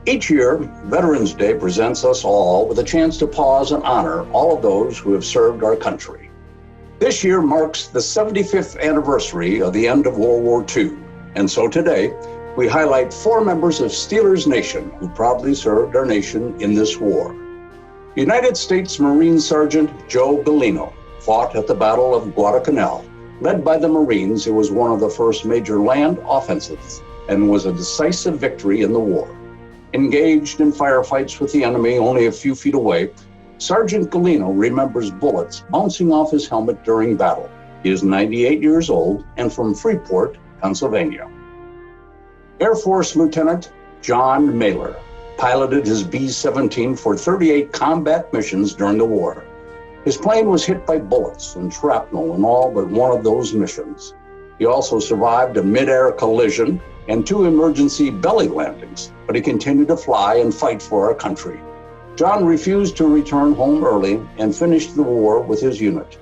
Each year, Veterans Day presents us all with a chance to pause and honor all of those who have served our country. This year marks the 75th anniversary of the end of World War II, and so today, we highlight 4 members of Steelers Nation who proudly served our nation in this war. United States Marine Sergeant Joe Bellino fought at the Battle of Guadalcanal. Led by the Marines, it was one of the first major land offensives and was a decisive victory in the war. Engaged in firefights with the enemy only a few feet away, Sergeant Bellino remembers bullets bouncing off his helmet during battle. He is 98 years old and from Freeport, Pennsylvania. Air Force Lieutenant John Mailer piloted his B-17 for 38 combat missions during the war. His plane was hit by bullets and shrapnel in all but one of those missions. He also survived a mid-air collision and 2 emergency belly landings, but he continued to fly and fight for our country. John refused to return home early and finished the war with his unit.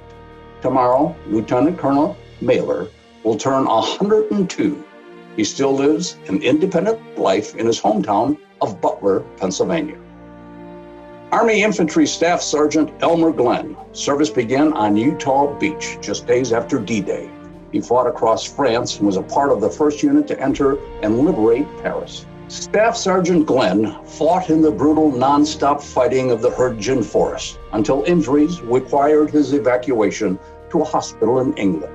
Tomorrow, Lieutenant Colonel Mailer will turn 102. He still lives an independent life in his hometown of Butler, Pennsylvania. Army Infantry Staff Sergeant Elmer Glenn. Service began on Utah Beach just days after D-Day. He fought across France and was a part of the first unit to enter and liberate Paris. Staff Sergeant Glenn fought in the brutal non-stop fighting of the Hürtgen Forest until injuries required his evacuation to a hospital in England.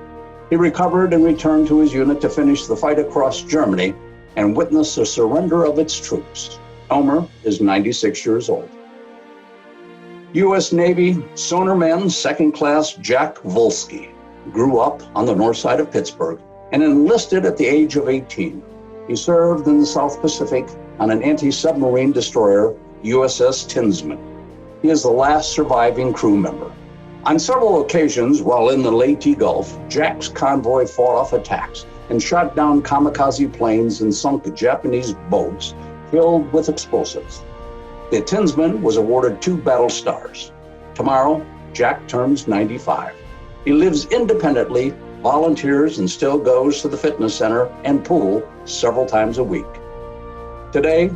He recovered and returned to his unit to finish the fight across Germany and witness the surrender of its troops. Elmer is 96 years old. U.S. Navy sonarman Second Class Jack Volsky grew up on the north side of Pittsburgh and enlisted at the age of 18. He served in the South Pacific on an anti-submarine destroyer, USS Tinsman. He is the last surviving crew member. On several occasions while in the Leyte Gulf, Jack's convoy fought off attacks and shot down kamikaze planes and sunk Japanese boats filled with explosives. The Tinsman was awarded 2 battle stars. Tomorrow, Jack turns 95. He lives independently, volunteers, and still goes to the fitness center and pool several times a week. Today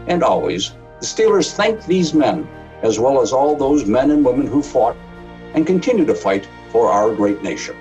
and always, the Steelers thank these men, as well as all those men and women who fought and continue to fight for our great nation.